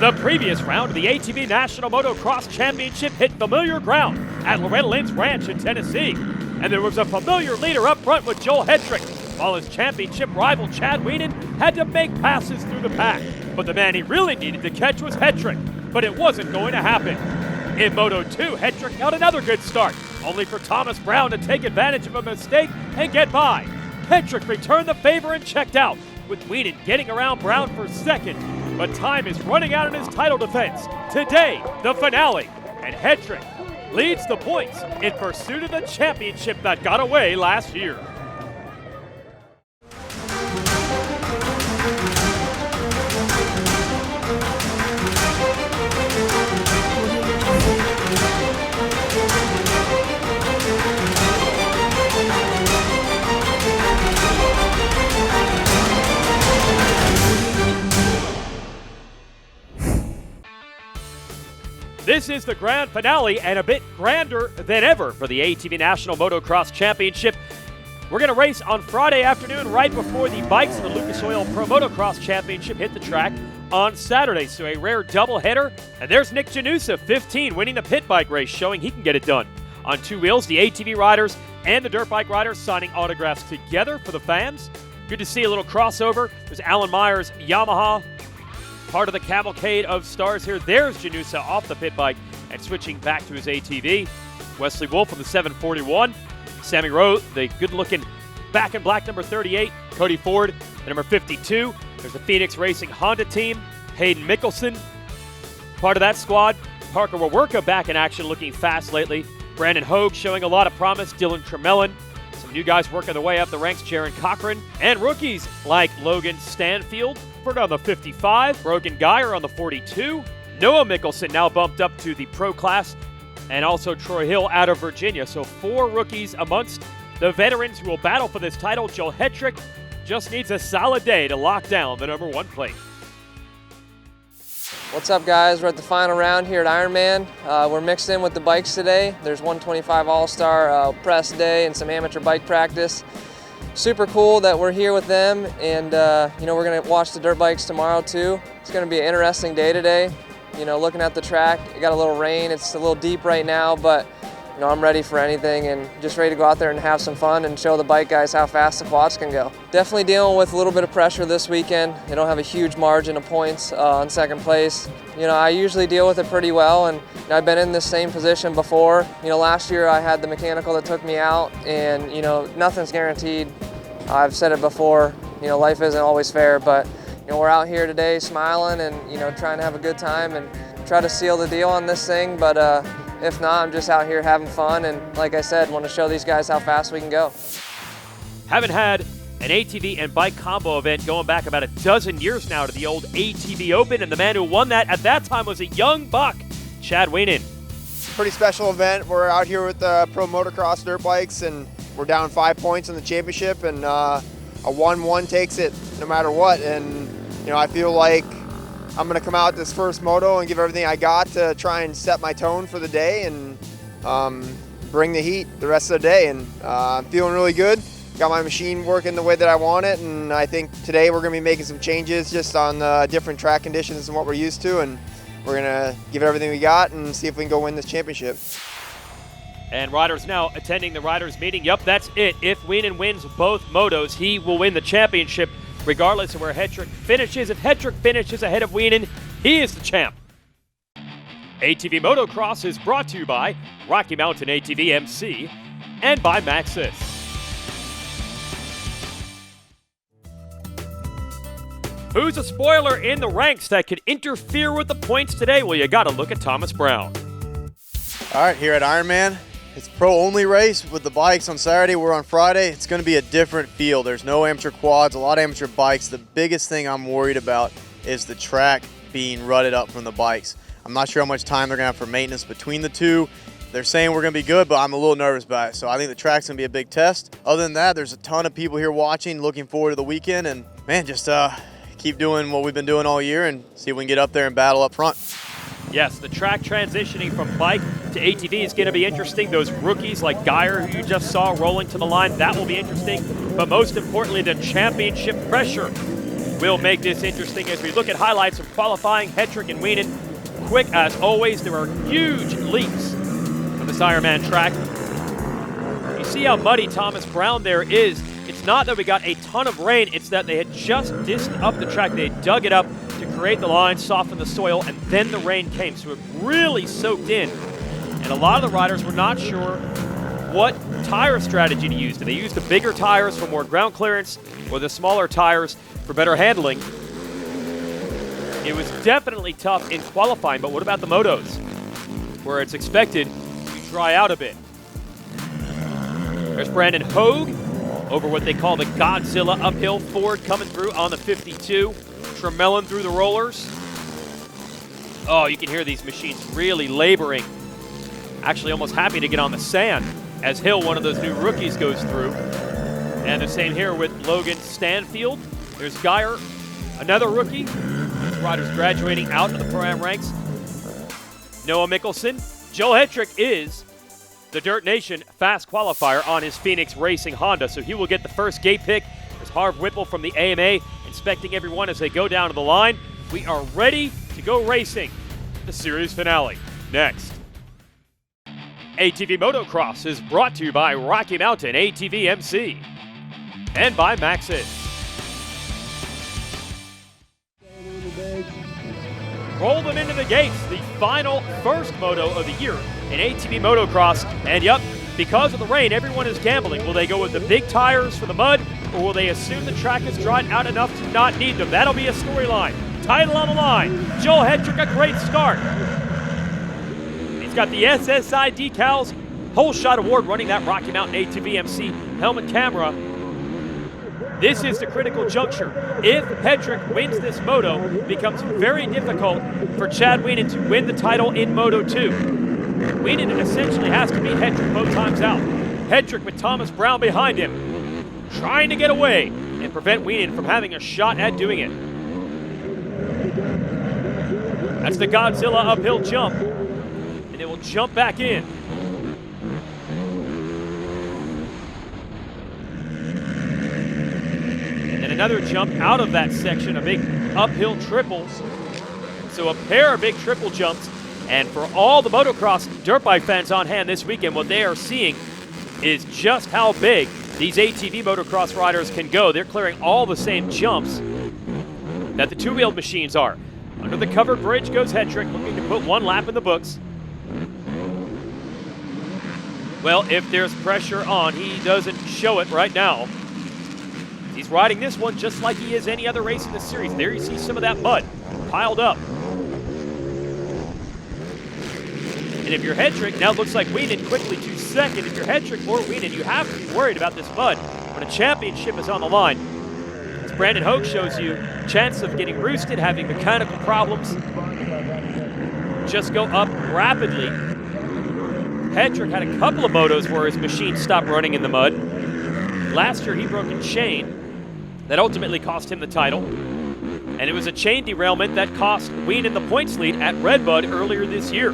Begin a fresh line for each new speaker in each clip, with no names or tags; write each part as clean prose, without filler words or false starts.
The previous round of the ATV National Motocross Championship hit familiar ground at Loretta Lynn's Ranch in Tennessee. And there was a familiar leader up front with Joel Hetrick, while his championship rival Chad Wienen had to make passes through the pack. But the man he really needed to catch was Hetrick, but it wasn't going to happen. In Moto 2, Hetrick got another good start, only for Thomas Brown to take advantage of a mistake and get by. Hetrick returned the favor and checked out, with Wienen getting around Brown for second. But time is running out in his title defense. Today, the finale, and Hetrick leads the points in pursuit of the championship that got away last year. This is the grand finale and a bit grander than ever for the ATV National Motocross Championship. We're going to race on Friday afternoon right before the bikes of the Lucas Oil Pro Motocross Championship hit the track on Saturday. So a rare doubleheader. And there's Nick Janusa, 15, winning the pit bike race, showing he can get it done. On two wheels, the ATV riders and the dirt bike riders signing autographs together for the fans. Good to see a little crossover. There's Alan Myers' Yamaha, part of the cavalcade of stars here. There's Janusa off the pit bike and switching back to his ATV. Wesley Wolf from the 741. Sammy Rowe, the good-looking back in black number 38. Cody Ford, the number 52. There's the Phoenix Racing Honda team. Hayden Mickelson, part of that squad. Parker Wawerka back in action, looking fast lately. Brandon Hogue showing a lot of promise. Dylan Tremelin. Some new guys working their way up the ranks. Jaron Cochran. And rookies like Logan Stanfield on the 55, Brogan Geyer on the 42, Noah Mickelson now bumped up to the pro class, and also Troy Hill out of Virginia. So 4 rookies amongst the veterans who will battle for this title. Joel Hetrick just needs a solid day to lock down the number 1 plate.
What's up, guys? We're at the final round here at Ironman. We're mixed in with the bikes today. There's 125 All-Star press day and some amateur bike practice. Super cool that we're here with them, and we're going to watch the dirt bikes tomorrow too. It's going to be an interesting day today. Looking at the track, it got a little rain. It's a little deep right now, but I'm ready for anything and just ready to go out there and have some fun and show the bike guys how fast the quads can go. Definitely dealing with a little bit of pressure this weekend. They don't have a huge margin of points on second place. I usually deal with it pretty well, and I've been in this same position before. Last year I had the mechanical that took me out, and nothing's guaranteed. I've said it before, life isn't always fair, but we're out here today smiling and trying to have a good time and try to seal the deal on this thing. But if not, I'm just out here having fun, and like I said, want to show these guys how fast we can go.
Haven't had an ATV and bike combo event going back about a dozen years now to the old ATV Open, and the man who won that at that time was a young buck, Chad Wienen.
Pretty special event. We're out here with the pro motocross dirt bikes, and we're down 5 points in the championship, and a 1-1 takes it no matter what. And I feel like I'm going to come out this first moto and give everything I got to try and set my tone for the day and bring the heat the rest of the day. And I'm feeling really good. Got my machine working the way that I want it, and I think today we're going to be making some changes just on different track conditions than what we're used to, and we're going to give it everything we got and see if we can go win this championship.
And riders now attending the riders meeting. Yup, that's it. If Wienen wins both motos, he will win the championship regardless of where Hetrick finishes. If Hetrick finishes ahead of Wienen, he is the champ. ATV Motocross is brought to you by Rocky Mountain ATV MC and by Maxxis. Who's a spoiler in the ranks that could interfere with the points today? Well, you got to look at Thomas Brown.
All right, here at Ironman, it's pro-only race with the bikes on Saturday. We're on Friday. It's going to be a different feel. There's no amateur quads, a lot of amateur bikes. The biggest thing I'm worried about is the track being rutted up from the bikes. I'm not sure how much time they're going to have for maintenance between the two. They're saying we're going to be good, but I'm a little nervous about it. So I think the track's going to be a big test. Other than that, there's a ton of people here watching, looking forward to the weekend. And, man, just keep doing what we've been doing all year and see if we can get up there and battle up front.
Yes, the track transitioning from bike to ATV is going to be interesting. Those rookies like Geyer, who you just saw rolling to the line, that will be interesting. But most importantly, the championship pressure. will make this interesting as we look at highlights of qualifying. Hetrick and Wienen, quick as always. There are huge leaps on this Ironman track. You see how muddy Thomas Brown there is. It's not that we got a ton of rain, it's that they had just disced up the track. They had dug it up to create the line, soften the soil, and then the rain came. So it really soaked in. And a lot of the riders were not sure what tire strategy to use. Did they use the bigger tires for more ground clearance or the smaller tires for better handling? It was definitely tough in qualifying, but what about the motos, where it's expected to dry out a bit? There's Brandon Hogue over what they call the Godzilla uphill. Ford coming through on the 52. Tremelin through the rollers. Oh, you can hear these machines really laboring. Actually almost happy to get on the sand as Hill, one of those new rookies, goes through. And the same here with Logan Stanfield. There's Geyer, another rookie. Riders graduating out of the Pro-Am ranks. Noah Mickelson. Joel Hetrick is the Dirt Nation fast qualifier on his Phoenix Racing Honda, so he will get the first gate pick. There's Harv Whipple from the AMA inspecting everyone as they go down to the line. We are ready to go racing. The series finale next. ATV Motocross is brought to you by Rocky Mountain ATV MC and by Maxxis. Roll them into the gates, the final first moto of the year in ATV Motocross. And yep, because of the rain, everyone is gambling. Will they go with the big tires for the mud, or will they assume the track has dried out enough to not need them? That'll be a storyline. Title on the line. Joel Hetrick, a great start. He's got the SSI decals. Whole Shot Award running that Rocky Mountain ATV MC helmet camera. This is the critical juncture. If Hetrick wins this moto, it becomes very difficult for Chad Wienen to win the title in Moto 2. Wienen essentially has to beat Hetrick both times out. Hetrick with Thomas Brown behind him, trying to get away and prevent Wienen from having a shot at doing it. That's the Godzilla uphill jump, and it will jump back in. And another jump out of that section, a big uphill triple. So a pair of big triple jumps. And for all the motocross dirt bike fans on hand this weekend, what they are seeing is just how big these ATV motocross riders can go. They're clearing all the same jumps that the two-wheeled machines are. Under the covered bridge goes Hetrick, looking to put one lap in the books. Well, if there's pressure on, he doesn't show it right now. He's riding this one just like he is any other race in the series. There you see some of that mud piled up. And if you're Hetrick, now it looks like Wienen quickly to second. If you're Hetrick or Wienen, you have to be worried about this mud when a championship is on the line. As Brandon Hogue shows you, chance of getting roosted, having mechanical problems, just go up rapidly. Hetrick had a couple of motos where his machine stopped running in the mud. Last year he broke a chain that ultimately cost him the title. And it was a chain derailment that cost Wienen the points lead at Redbud earlier this year.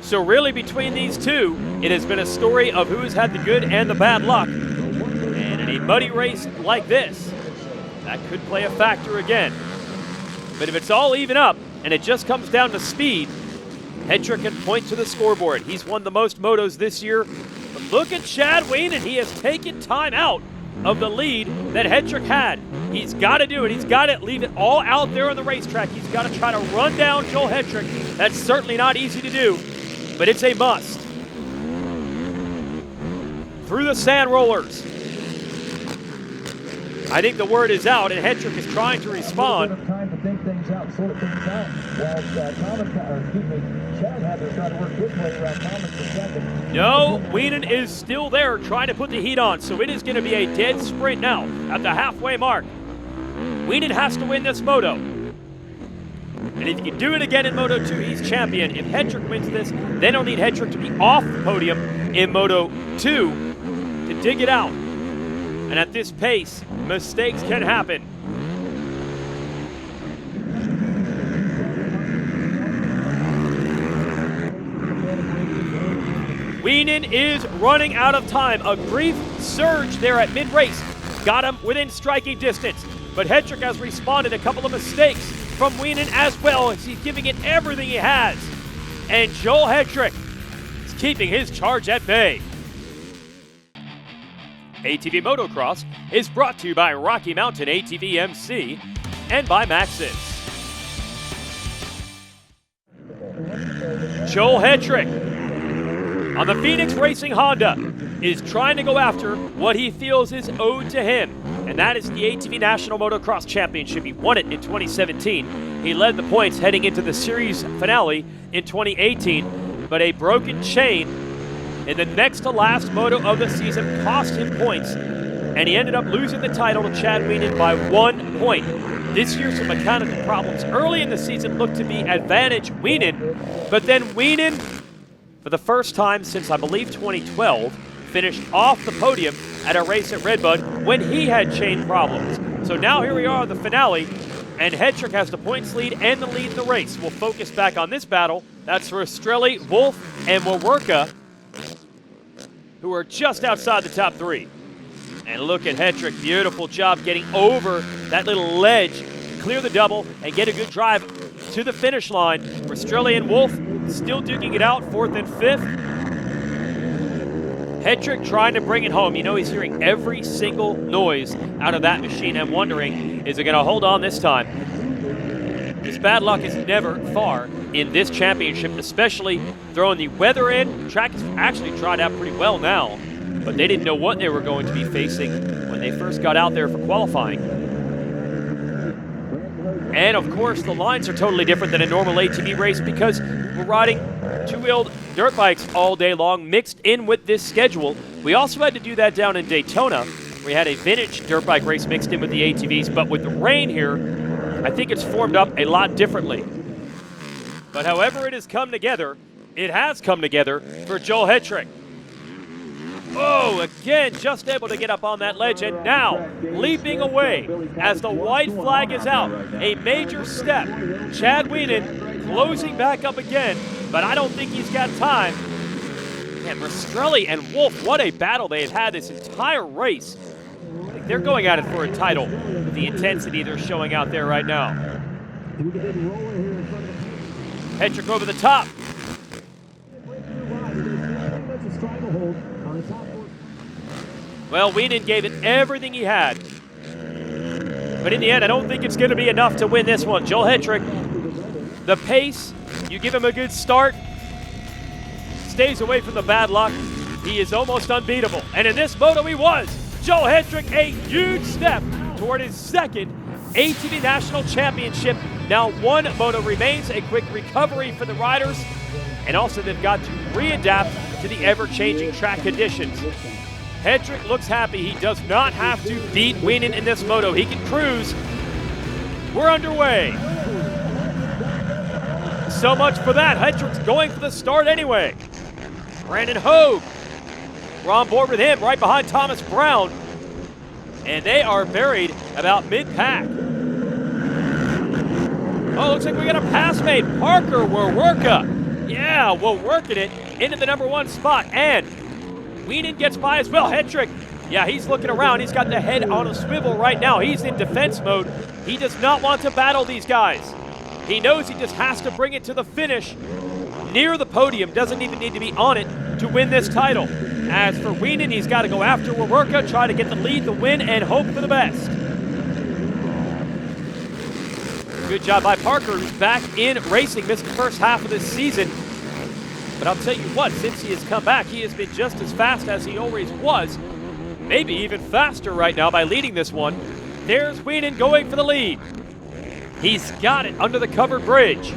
So really between these two, it has been a story of who's had the good and the bad luck. And in a muddy race like this, that could play a factor again. But if it's all even up and it just comes down to speed, Hetrick can point to the scoreboard. He's won the most motos this year. But look at Chad Wienen. He has taken time out of the lead that Hetrick had. He's got to do it. He's got to leave it all out there on the racetrack. He's got to try to run down Joel Hetrick. That's certainly not easy to do, but it's a must. Through the sand rollers. I think the word is out, and Hetrick is trying to respond.
Time to think things out, sort things out. Chad had to try to work his way around Thomas for second.
No, Wienen is still there trying to put the heat on, so it is going to be a dead sprint now at the halfway mark. Wienen has to win this moto. And if he can do it again in Moto 2, he's champion. If Hetrick wins this, then he'll need Hetrick to be off the podium in Moto 2 to dig it out. And at this pace, mistakes can happen. Wienen is running out of time. A brief surge there at mid-race got him within striking distance. but Hedrick has responded. A couple of mistakes from Wienen as well as he's giving it everything he has. And Joel Hedrick is keeping his charge at bay. ATV Motocross is brought to you by Rocky Mountain ATV MC and by Maxxis. Joel Hedrick on the Phoenix Racing Honda is trying to go after what he feels is owed to him, and that is the ATV National Motocross Championship. He won it in 2017. He led the points heading into the series finale in 2018, but a broken chain in the next to last moto of the season cost him points, and he ended up losing the title to Chad Wienen by 1 point. This year, some mechanical problems early in the season looked to be advantage Wienen, but then Wienen, for the first time since I believe 2012, finished off the podium at a race at Redbud when he had chain problems. So now here we are, the finale, and Hedrick has the points lead and the lead in the race. We'll focus back on this battle. That's for Rastrelli, Wolf, and Wawerka, who are just outside the top 3. And look at Hedrick, beautiful job getting over that little ledge, clear the double, and get a good drive to the finish line. Rastrelli and Wolf still duking it out, 4th and 5th. Hedrick trying to bring it home. You know, he's hearing every single noise out of that machine and wondering, is it going to hold on this time? His bad luck is never far in this championship, especially throwing the weather in. Track has actually tried out pretty well now, but they didn't know what they were going to be facing when they first got out there for qualifying. And of course, the lines are totally different than a normal ATV race because we're riding two-wheeled dirt bikes all day long mixed in with this schedule. We also had to do that down in Daytona. We had a vintage dirt bike race mixed in with the ATVs, but with the rain here, I think it's formed up a lot differently. But however it has come together, it has come together for Joel Hedrick. Oh, again, just able to get up on that ledge, and now leaping away as the white flag is out. A major step. Chad Wienen closing back up again, but I don't think he's got time. And Rastrelli and Wolf, what a battle they have had this entire race. They're going at it for a title with the intensity they're showing out there right now. Hedrick over the top. Well, Wienen gave it everything he had. But in the end, I don't think it's going to be enough to win this one. Joel Hedrick, the pace, you give him a good start, stays away from the bad luck, he is almost unbeatable. And in this moto he was. Joel Hedrick, a huge step toward his second ATV National Championship. Now one moto remains, a quick recovery for the riders, and also they've got to readapt to the ever-changing track conditions. Hedrick looks happy. He does not have to beat Wienen in this moto. He can cruise. We're underway. So much for that. Hedrick's going for the start anyway. Brandon Hogue, we're on board with him right behind Thomas Brown. And they are buried about mid-pack. Oh, looks like we got a pass made. Parker Wawerka. Yeah, we're working it into the #1 spot. And Wienen gets by as well. Hedrick, yeah, he's looking around. He's got the head on a swivel right now. He's in defense mode. He does not want to battle these guys. He knows he just has to bring it to the finish near the podium. Doesn't even need to be on it to win this title. As for Wienen, he's got to go after Wawerka, try to get the lead, the win, and hope for the best. Good job by Parker, who's back in racing. Missed the first half of this season. But I'll tell you what, since he has come back, he has been just as fast as he always was. Maybe even faster right now by leading this one. There's Wienen going for the lead. He's got it under the covered bridge.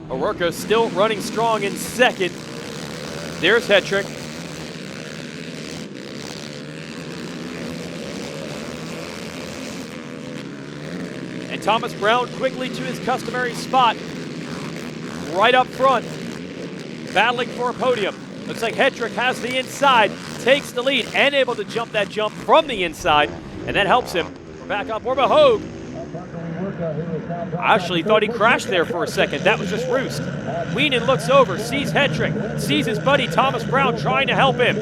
Wawerka still running strong in second. There's Hedrick. And Thomas Brown quickly to his customary spot. Right up front, battling for a podium. Looks like Hedrick has the inside, takes the lead, and able to jump that jump from the inside, and that helps him. We're back on board with Hogue. I actually thought he crashed there for a second. That was just roost. Wienen looks over, sees Hedrick, sees his buddy Thomas Brown trying to help him.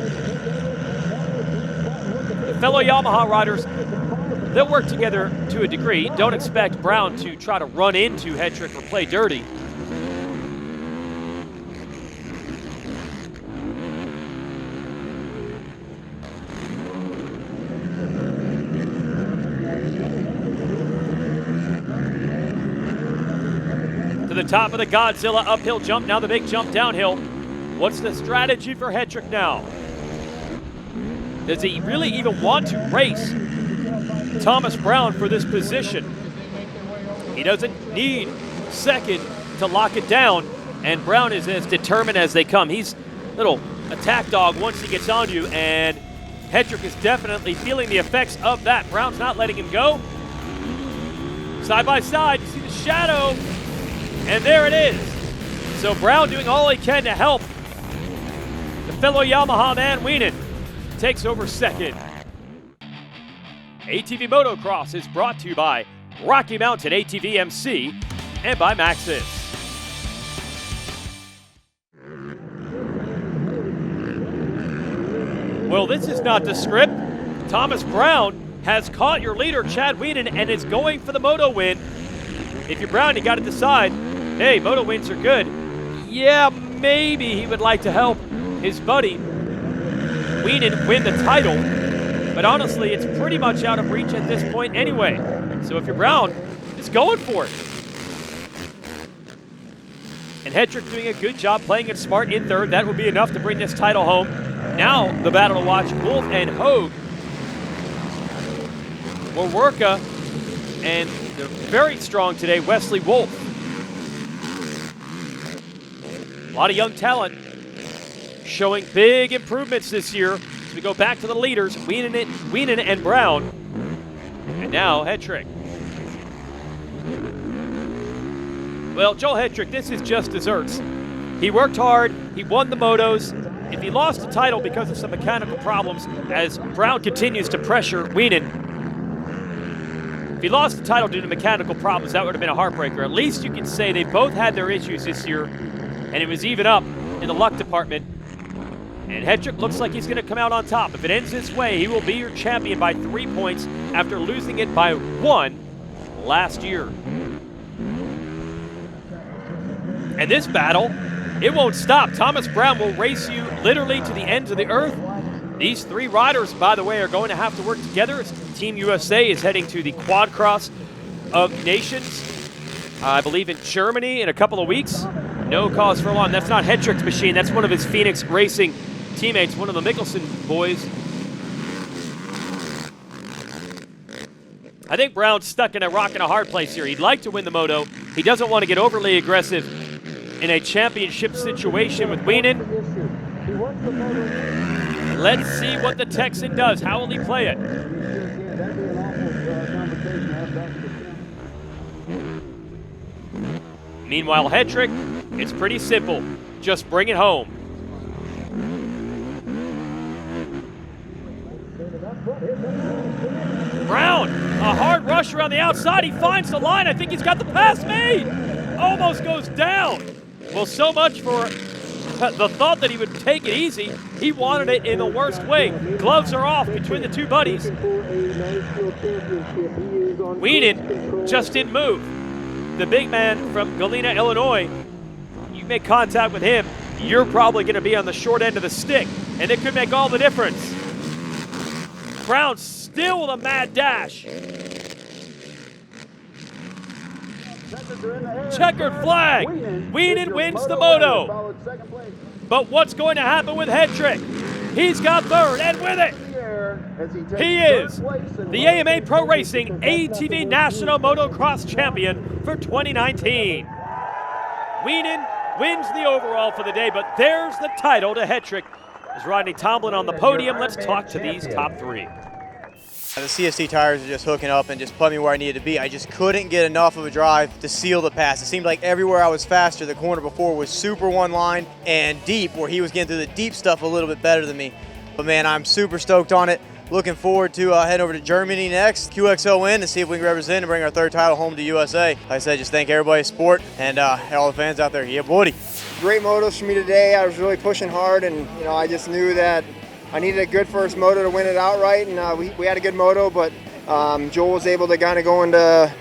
fellow Yamaha riders, they'll work together to a degree. Don't expect Brown to try to run into Hetrick or play dirty. To the top of the Godzilla uphill jump, now the big jump downhill. What's the strategy for Hetrick now? Does he really even want to race Thomas Brown for this position? He doesn't need second to lock it down, and Brown is as determined as they come. He's a little attack dog once he gets on you, and Hetrick is definitely feeling the effects of that. Brown's not letting him go. Side by side, you see the shadow, and there it is. So Brown doing all he can to help the fellow Yamaha man, Wienen, takes over second. ATV Motocross is brought to you by Rocky Mountain ATV MC and by Maxxis. Well, this is not the script. Thomas Brown has caught your leader, Chad Wienen, and is going for the moto win. If you're Brown, you got to decide, hey, moto wins are good. Yeah, maybe he would like to help his buddy Wienen win the title, but honestly, it's pretty much out of reach at this point anyway. So if you're Brown, just going for it. And Hetrick doing a good job playing it smart in third. That would be enough to bring this title home. Now the battle to watch, Wolf and Hogue. Waworka and very strong today, Wesley Wolf. A lot of young talent showing big improvements this year. As we go back to the leaders, Wienen and Brown. And now Hetrick. Well, Joel Hetrick, this is just desserts. He worked hard, he won the motos. If he lost the title because of some mechanical problems, as Brown continues to pressure Wienen, if he lost the title due to mechanical problems, that would have been a heartbreaker. At least you can say they both had their issues this year, and it was even up in the luck department. And Hetrick looks like he's going to come out on top. If it ends this way, he will be your champion by 3 points after losing it by 1 last year. And this battle, it won't stop. Thomas Brown will race you literally to the ends of the earth. These three riders, by the way, are going to have to work together as Team USA is heading to the Quad Cross of Nations, I believe in Germany in a couple of weeks. No cause for alarm. That's not Hetrick's machine. That's one of his Phoenix Racing teammates, one of the Mickelson boys. I think Brown's stuck in a rock and a hard place here. He'd like to win the moto. He doesn't want to get overly aggressive in a championship situation with Wienen. Let's see what the Texan does. How will he play it? Meanwhile, Hetrick, it's pretty simple. Just bring it home. Brown, a hard rush around the outside. He finds the line. I think he's got the pass made. Almost goes down. Well, so much for the thought that he would take it easy. He wanted it in the worst way. Gloves are off between the two buddies. Wienen just didn't move. The big man from Galena, Illinois, you make contact with him, you're probably going to be on the short end of the stick, and it could make all the difference. Brown still with a mad dash. Checkered flag. Wienen wins the moto. But what's going to happen with Hetrick? He's got third, and with it, he is the AMA Pro Racing ATV National Motocross Champion for 2019. Wienen wins the overall for the day, but there's the title to Hetrick. As Rodney Tomlin on the podium, let's talk to these top three.
The CST tires are just hooking up and just put me where I needed to be. I just couldn't get enough of a drive to seal the pass. It seemed like everywhere I was faster, the corner before was super one line and deep, where he was getting through the deep stuff a little bit better than me. But man, I'm super stoked on it. Looking forward to heading over to Germany next, QXON, and see if we can represent and bring our third title home to USA. Like I said, just thank everybody for support and all the fans out there. Yeah, buddy.
Great motos for me today. I was really pushing hard, and I just knew that I needed a good first moto to win it outright, and we had a good moto, but Joel was able to kind of go into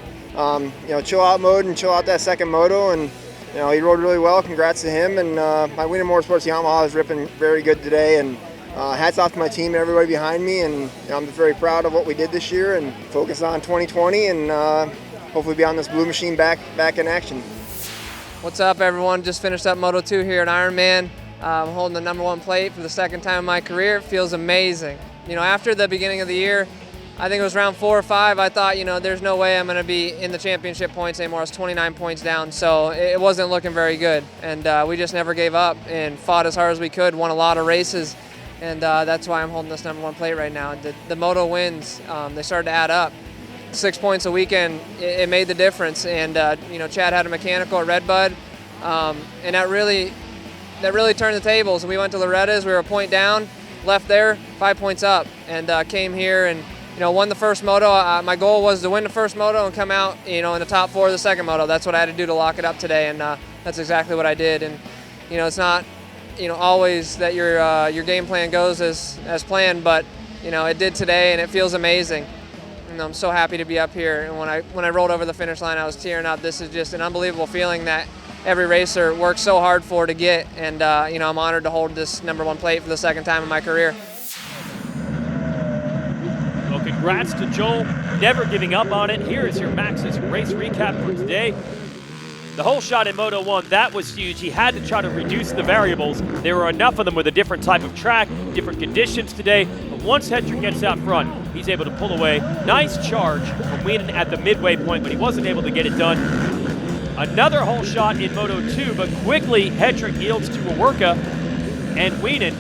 chill out mode and chill out that second moto, and he rode really well. Congrats to him. And my Winter Motorsports Yamaha is ripping very good today, and hats off to my team and everybody behind me. And I'm just very proud of what we did this year, and focus on 2020, and hopefully be on this blue machine back in action.
What's up, everyone? Just finished up Moto 2 here at Ironman. I'm holding the #1 plate for the second time in my career. It feels amazing. After the beginning of the year, I think it was round 4 or 5, I thought, there's no way I'm going to be in the championship points anymore. I was 29 points down, so it wasn't looking very good. And we just never gave up and fought as hard as we could, won a lot of races, and that's why I'm holding this #1 plate right now. The Moto wins, they started to add up. 6 points a weekend, it made the difference. And Chad had a mechanical at Redbud, and that really turned the tables. We went to Loretta's, we were a point down, left there, 5 points up, and came here and won the first moto. My goal was to win the first moto and come out, in the top 4 of the second moto. That's what I had to do to lock it up today, and that's exactly what I did. And it's not, always that your game plan goes as planned, but it did today, and it feels amazing. And I'm so happy to be up here. And when I rolled over the finish line, I was tearing up. This is just an unbelievable feeling that every racer works so hard for to get. And I'm honored to hold this #1 plate for the second time in my career.
Well, congrats to Joel, never giving up on it. Here is your Maxxis race recap for today. The whole shot in Moto 1, that was huge. He had to try to reduce the variables. There were enough of them with a different type of track, different conditions today. But once Hendrick gets out front, he's able to pull away. Nice charge from Wienen at the midway point, but he wasn't able to get it done. Another whole shot in Moto 2, but quickly Hendrick yields to Awerka, and Wienen,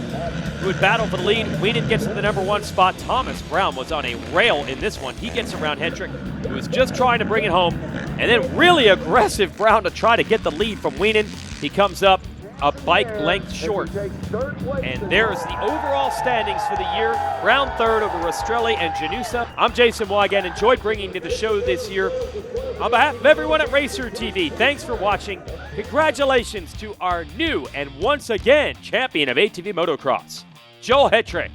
who would battle for the lead. Wienen gets to the #1 spot. Thomas Brown was on a rail in this one. He gets around Hendrick, who was just trying to bring it home. And then really aggressive Brown to try to get the lead from Wienen. He comes up a bike length short. And there's the overall standings for the year. Brown third over Rastrelli and Janusa. I'm Jason Wygant. Enjoyed bringing you the show this year. On behalf of everyone at Racer TV, thanks for watching. Congratulations to our new and once again champion of ATV Motocross, Joel Hendrick.